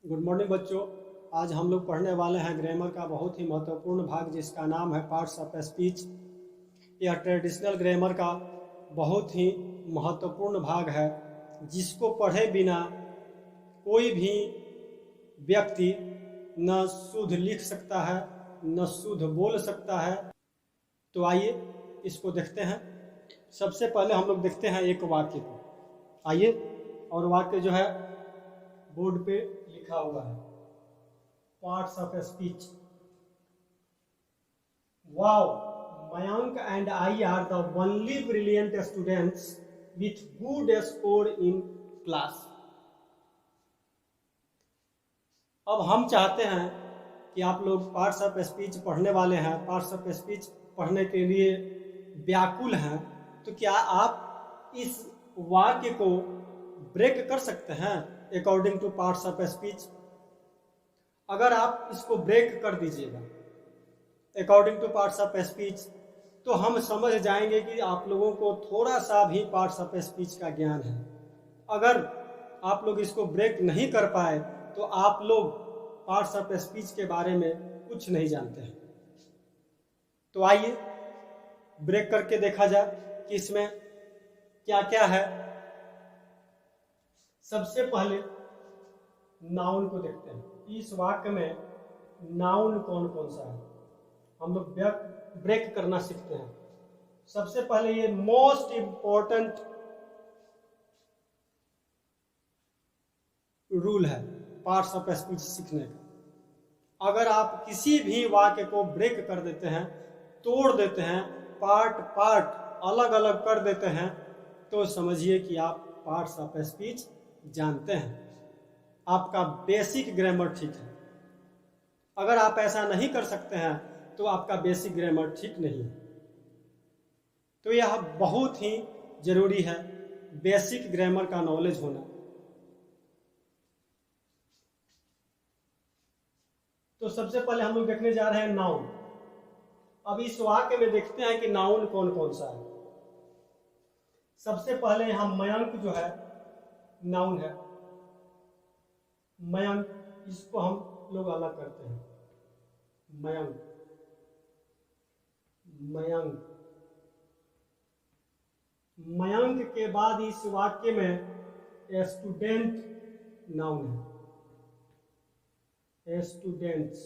Good morning बच्चों। आज हम लोग पढ़ने वाले हैं ग्रामर का बहुत ही महत्वपूर्ण भाग जिसका नाम है पार्ट्स ऑफ स्पीच। यह ट्रेडिशनल ग्रामर का बहुत ही महत्वपूर्ण भाग है जिसको पढ़े बिना कोई भी व्यक्ति न शुद्ध लिख सकता है न शुद्ध बोल सकता है। तो आइए इसको देखते हैं। सबसे पहले हम लोग देखते हैं एक वाक्य को। आइए, और वाक्य जो है बोर्ड पे लिखा हुआ है, parts of speech. Wow, Mayank and I are the only brilliant students with good score in class. अब हम चाहते हैं कि आप लोग पार्ट्स ऑफ स्पीच पढ़ने वाले हैं, पार्ट्स ऑफ स्पीच पढ़ने के लिए व्याकुल हैं। तो क्या आप इस वाक्य को ब्रेक कर सकते हैं according two parts of speech? अगर आप इसको ब्रेक कर दीजिएगा according two parts of speech तो हम समझ जाएंगे कि आप लोगों को थोड़ा सा भी पार्ट्स ऑफ स्पीच का ज्ञान है। अगर आप लोग इसको ब्रेक नहीं कर पाए तो आप लोग पार्ट्स ऑफ स्पीच के बारे में कुछ नहीं जानते हैं। तो आइए ब्रेक करके देखा जाए कि इसमें क्या क्या है। सबसे पहले नाउन को देखते हैं। इस वाक्य में नाउन कौन कौन सा है हम लोग ब्रेक करना सीखते हैं। सबसे पहले ये मोस्ट इंपॉर्टेंट रूल है पार्ट्स ऑफ स्पीच सीखने का। अगर आप किसी भी वाक्य को ब्रेक कर देते हैं, तोड़ देते हैं, पार्ट अलग अलग कर देते हैं, तो समझिए कि आप पार्ट्स ऑफ स्पीच जानते हैं, आपका बेसिक ग्रामर ठीक है। अगर आप ऐसा नहीं कर सकते हैं तो आपका बेसिक ग्रामर ठीक नहीं है। तो यह बहुत ही जरूरी है बेसिक ग्रामर का नॉलेज होना। तो सबसे पहले हम लोग देखने जा रहे हैं नाउन। अब इस वाक्य में देखते हैं कि नाउन कौन कौन सा है। सबसे पहले यहां मयंक जो है नाउन है। मयंक, इसको हम लोग अलग करते हैं। मयंक, मयंक, मयंक के बाद इस वाक्य में स्टूडेंट नाउन है। स्टूडेंट्स,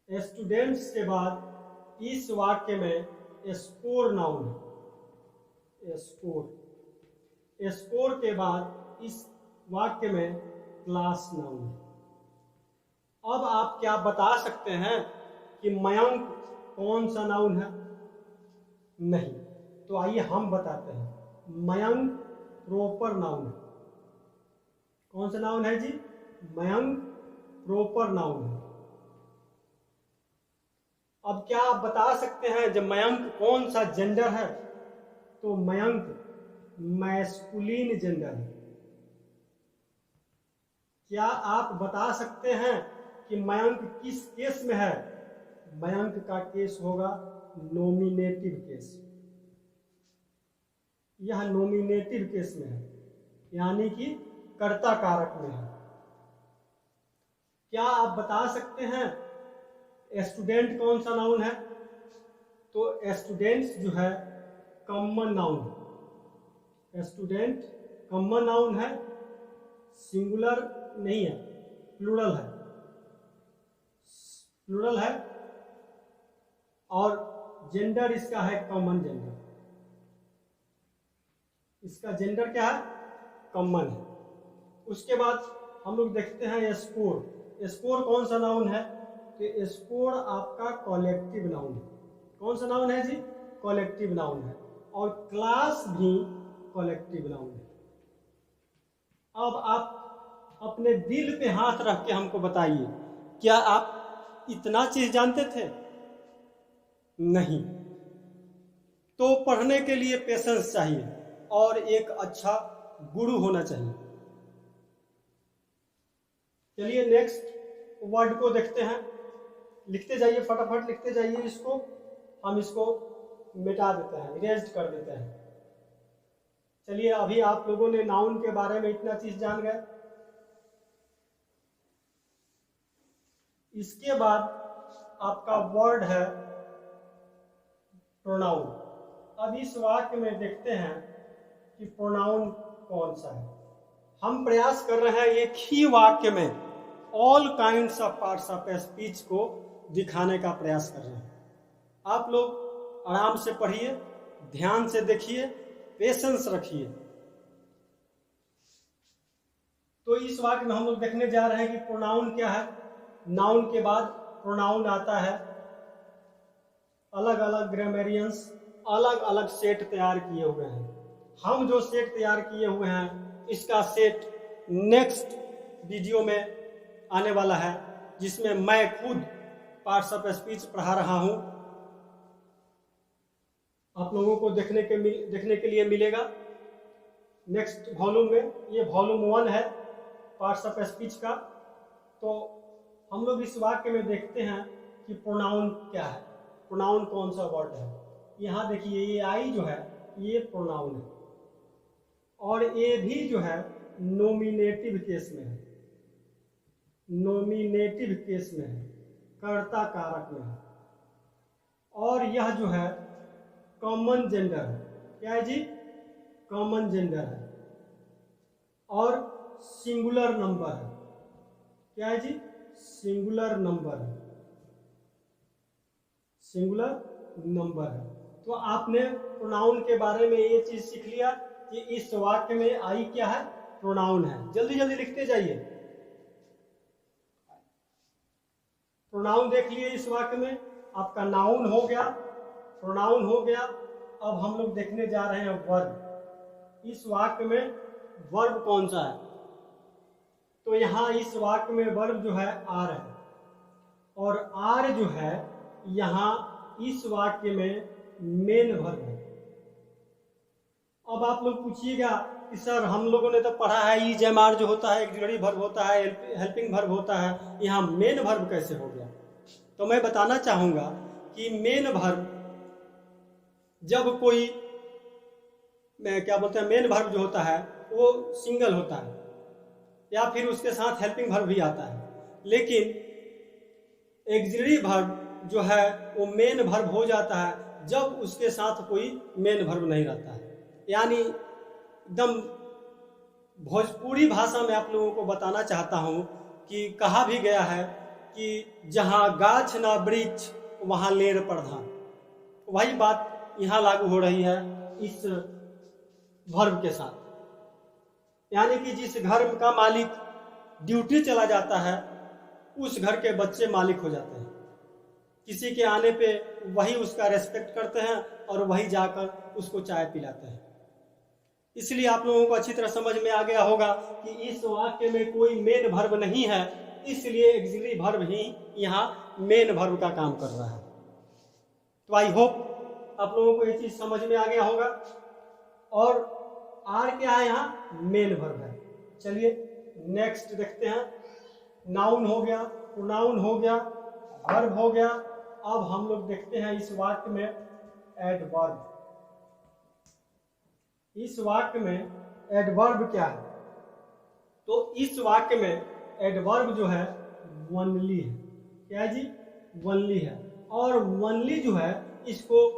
स्टूडेंट्स के बाद इस वाक्य में स्कोर नाउन है। स्कोर, स्कोर के बाद इस वाक्य में क्लास नाउन है। अब आप क्या बता सकते हैं कि मयंक कौन सा नाउन है? नहीं। तो आइए हम बताते हैं। मयंक प्रॉपर नाउन है। कौन सा नाउन है जी? मयंक प्रॉपर नाउन है। अब क्या आप बता सकते हैं जब मयंक कौन सा जेंडर है? तो मयंक मैस्कुलिन जेंडर है। क्या आप बता सकते हैं कि मयंक किस केस में है? मयंक का केस होगा नॉमिनेटिव केस। यह नॉमिनेटिव केस में है, यानी कि कर्ता कारक में है। क्या आप बता सकते हैं स्टूडेंट कौन सा नाउन है? तो स्टूडेंट्स जो है कॉमन नाउन है। स्टूडेंट कॉमन नाउन है, सिंगुलर नहीं है, प्लूरल है। प्लूरल है और जेंडर इसका है कॉमन जेंडर। इसका जेंडर क्या है? कॉमन है। उसके बाद हम लोग देखते हैं स्कोर। स्कोर कौन सा नाउन है? तो स्कोर आपका कॉलेक्टिव नाउन है। कौन सा नाउन है जी? कॉलेक्टिव नाउन है। और क्लास भी कॉलेक्टिव नाउन है। अब आप अपने दिल पे हाथ रख के हमको बताइए, क्या आप इतना चीज जानते थे? नहीं। तो पढ़ने के लिए पेशेंस चाहिए और एक अच्छा गुरु होना चाहिए। चलिए नेक्स्ट वर्ड को देखते हैं। लिखते जाइए, फटाफट लिखते जाइए। इसको हम इसको मिटा देते हैं, इरेज कर देते हैं। चलिए, अभी आप लोगों ने नाउन के बारे में इतना चीज जान गए। इसके बाद आपका वर्ड है प्रोनाउन। अब इस वाक्य में देखते हैं कि प्रोनाउन कौन सा है। हम प्रयास कर रहे हैं एक ही वाक्य में all kinds of parts of speech को दिखाने का प्रयास कर रहे हैं। आप लोग आराम से पढ़िए, ध्यान से देखिए, पेशेंस रखिए। तो इस वाक्य में हम लोग देखने जा रहे हैं कि प्रोनाउन क्या है। नाउन के बाद प्रोनाउन आता है। अलग अलग ग्रामेरियंस अलग अलग सेट तैयार किए हुए हैं। हम जो सेट तैयार किए हुए हैं इसका सेट नेक्स्ट वीडियो में आने वाला है, जिसमें मैं खुद पार्ट्स ऑफ स्पीच पढ़ा रहा हूं। आप लोगों को देखने के लिए मिलेगा नेक्स्ट वॉल्यूम में। ये वॉल्यूम 1 है पार्ट्स ऑफ स्पीच का। तो हम लोग इस वाक्य में देखते हैं कि प्रोनाउन क्या है, प्रोनाउन कौन सा वर्ड है। यहाँ देखिए ये आई जो है ये प्रोनाउन है, और ए भी जो है नोमिनेटिव केस में है, नोमिनेटिव केस में है, कर्ता कारक में है। और यह जो है कॉमन जेंडर है। क्या है जी? कॉमन जेंडर है। और सिंगुलर नंबर है। क्या है जी? सिंगुलर नंबर है, सिंगुलर नंबर है। तो आपने प्रोनाउन के बारे में ये चीज सीख लिया कि इस वाक्य में आई क्या है? प्रोनाउन है। जल्दी जल्दी लिखते जाइए। प्रोनाउन देख लिए इस वाक्य में। आपका नाउन हो गया, प्रोनाउन हो गया। अब हम लोग देखने जा रहे हैं वर्ब। इस वाक्य में वर्ब कौन सा है? तो यहाँ इस वाक्य में वर्ब जो है आर है, और आर जो है यहाँ इस वाक्य में मेन वर्ब है। अब आप लोग पूछिएगा कि सर हम लोगों ने तो पढ़ा है इज एम आर जो होता है ऑक्सिलरी वर्ब होता है, हेल्पिंग वर्ब होता है, यहाँ मेन वर्ब कैसे हो गया? तो मैं बताना चाहूंगा कि मेन वर्ब जब कोई क्या बोलते हैं, मेन वर्ब जो होता है वो सिंगल होता है, या फिर उसके साथ हेल्पिंग वर्ब भी आता है। लेकिन ऑक्सिलरी वर्ब जो है वो मेन वर्ब हो जाता है जब उसके साथ कोई मेन वर्ब नहीं रहता है। यानी एकदम भोजपुरी भाषा में आप लोगों को बताना चाहता हूं कि कहा भी गया है कि जहां गाछ ना वृक्ष वहां लेर प्रधान। वही बात यहाँ लागू हो रही है इस वर्ब के साथ। यानी कि जिस घर का मालिक ड्यूटी चला जाता है उस घर के बच्चे मालिक हो जाते हैं। किसी के आने पे वही उसका रेस्पेक्ट करते हैं और वही जाकर उसको चाय पिलाते हैं। इसलिए आप लोगों को अच्छी तरह समझ में आ गया होगा कि इस वाक्य में कोई मेन वर्ब नहीं है, इसलिए ऑक्सिलरी वर्ब ही यहाँ मेन वर्ब का काम कर रहा है। तो आई होप आप लोगों को ये चीज समझ में आ गया होगा। और आर क्या है? यहाँ मेन वर्ब है। चलिए नेक्स्ट देखते हैं। नाउन हो गया, प्रोनाउन हो गया, वर्ब हो गया। अब हम लोग देखते हैं इस वाक्य में एडवर्ब। इस वाक्य में एडवर्ब क्या है? तो इस वाक्य में एडवर्ब जो है वनली है। क्या है जी? वनली है। और वनली जो है इसको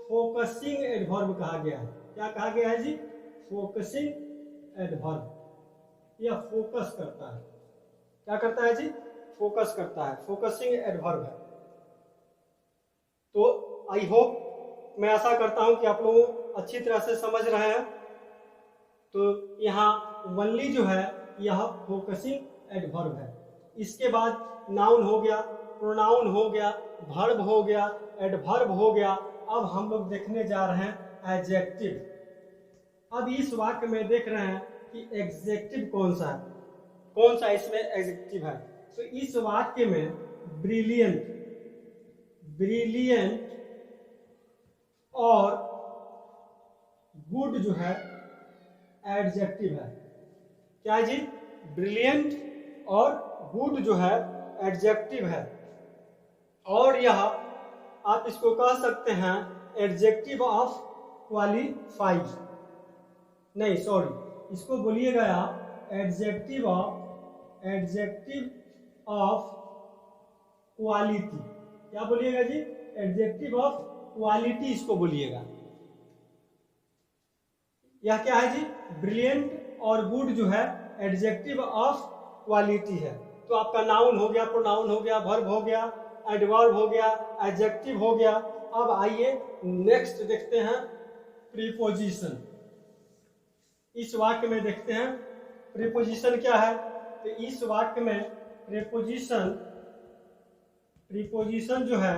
फोकसिंग एडवर्ब कहा गया है। क्या कहा गया है जी? Focusing adverb. यह फोकस करता है। क्या करता है जी? फोकस करता है, फोकसिंग एडवर्ब है। तो आई होप, मैं आशा करता हूं कि आप लोग अच्छी तरह से समझ रहे हैं। तो यहाँ वनली जो है यह फोकसिंग एडवर्ब है। इसके बाद नाउन हो गया, प्रोनाउन हो गया, वर्ब हो गया, एडवर्ब हो गया। अब हम लोग देखने जा रहे हैं एडजेक्टिव। अब इस वाक्य में देख रहे हैं कि एडजेक्टिव कौन सा है, कौन सा इसमें एडजेक्टिव है। तो इस वाक्य में ब्रिलियंट, ब्रिलियंट और गुड जो है एडजेक्टिव है। क्या है जी? ब्रिलियंट और गुड जो है एडजेक्टिव है। और यह आप इसको कह सकते हैं एडजेक्टिव ऑफ क्वालिफाई, नहीं सॉरी, इसको बोलिएगा आप एडजेक्टिव ऑफ क्वालिटी, क्या बोलिएगा जी, एडजेक्टिव ऑफ क्वालिटी इसको बोलिएगा। यह क्या है जी, ब्रिलियंट और गुड जो है एडजेक्टिव ऑफ क्वालिटी है। तो आपका नाउन हो गया, प्रोनाउन हो गया, वर्ब हो गया, एडवर्ब हो गया, एडजेक्टिव हो गया। अब आइए नेक्स्ट देखते हैं प्रीपोजिशन। इस वाक्य में देखते हैं प्रीपोजिशन क्या है। तो इस वाक्य में प्रीपोजिशन जो है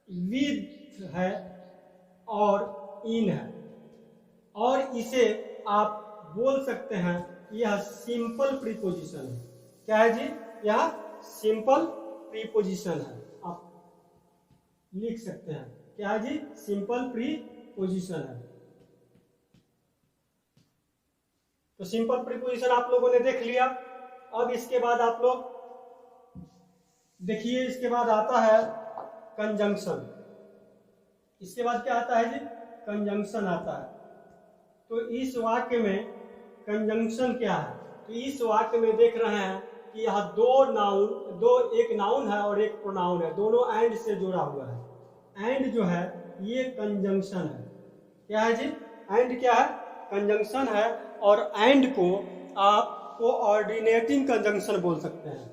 विद है और इन है, और इसे आप बोल सकते हैं यह सिंपल प्रीपोजिशन है। क्या है जी, यह सिंपल प्रीपोजिशन है, आप लिख सकते हैं। क्या है जी, सिंपल प्रीपोजिशन है। तो सिंपल प्रीपोजिशन आप लोगों ने देख लिया। अब इसके बाद आप लोग देखिए, इसके बाद आता है कंजंक्शन। इसके बाद क्या आता है जी, कंजंक्शन आता है। तो इस वाक्य में कंजंक्शन क्या है, तो इस वाक्य में देख रहे हैं कि यह एक नाउन है और एक प्रोनाउन है, दोनों एंड से जुड़ा हुआ है। एंड जो है ये कंजंक्शन है। क्या है जी, एंड क्या है, कंजंक्शन है। और एंड को आप कोऑर्डिनेटिंग कंजंक्शन बोल सकते हैं।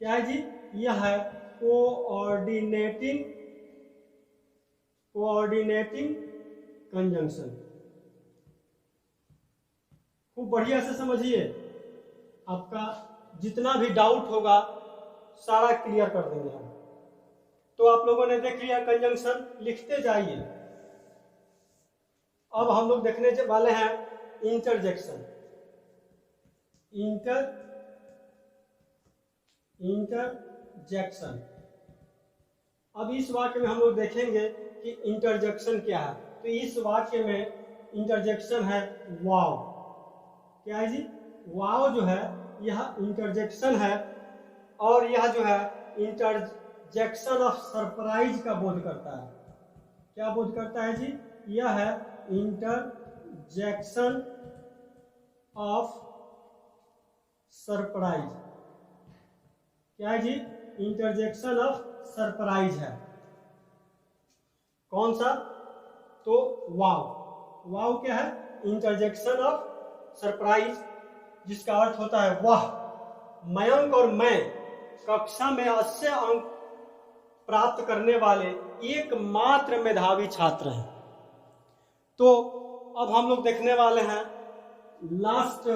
क्या है जी, यह है कोऑर्डिनेटिंग कंजंक्शन। खूब बढ़िया से समझिए, आपका जितना भी डाउट होगा सारा क्लियर कर देंगे हम। तो आप लोगों ने देख लिया कंजंक्शन, लिखते जाइए। अब हम लोग देखने वाले हैं इंटरजेक्शन। इंटरजेक्शन। अब इस वाक्य में हम लोग देखेंगे कि इंटरजेक्शन क्या है। तो इस वाक्य में इंटरजेक्शन है वाव। क्या है जी, वाव जो है यह इंटरजेक्शन है, और यह जो है इंटरजेक्शन ऑफ सरप्राइज का बोध करता है। क्या बोध करता है जी, यह है इंटरजेक्शन ऑफ सरप्राइज। क्या है जी, इंटरजेक्शन ऑफ सरप्राइज है। कौन सा, तो वाव। वाव क्या है, इंटरजेक्शन ऑफ सरप्राइज, जिसका अर्थ होता है वाह। मयंक और मैं कक्षा में 80 अंक प्राप्त करने वाले एकमात्र मेधावी छात्र हैं। तो अब हम लोग देखने वाले हैं last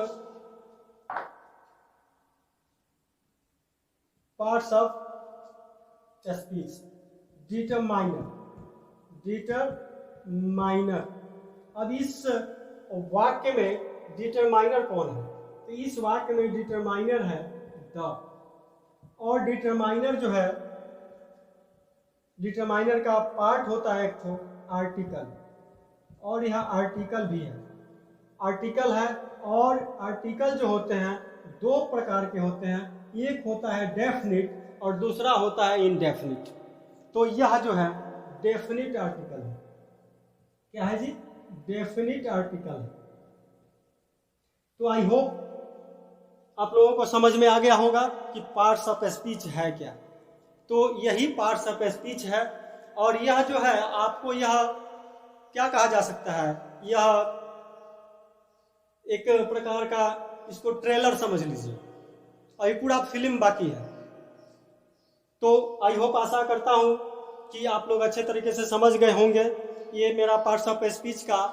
parts of speech, determiner. अब इस वाक्य में डिटरमाइनर कौन है, तो इस वाक्य में डिटरमाइनर है द। और डिटरमाइनर जो है, डिटरमाइनर का पार्ट होता है एक तो आर्टिकल, और यह आर्टिकल भी है। आर्टिकल है, और आर्टिकल जो होते हैं दो प्रकार के होते हैं, एक होता है डेफिनिट और दूसरा होता है इनडेफिनिट। तो यह जो है डेफिनिट आर्टिकल है। क्या है जी, डेफिनिट आर्टिकल है। तो आई होप आप लोगों को समझ में आ गया होगा कि पार्ट्स ऑफ स्पीच है क्या। तो यही पार्ट्स ऑफ स्पीच है, और यह जो है आपको यह क्या कहा जा सकता है, यह एक प्रकार का, इसको ट्रेलर समझ लीजिए, और ये पूरा फिल्म बाकी है। तो आई होप, आशा करता हूं कि आप लोग अच्छे तरीके से समझ गए होंगे। ये मेरा पार्ट्स ऑफ स्पीच का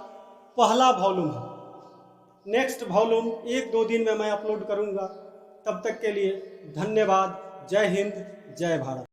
पहला वॉल्यूम है। नेक्स्ट वॉल्यूम 1-2 दिन में मैं अपलोड करूंगा। तब तक के लिए धन्यवाद। जय हिंद, जय भारत।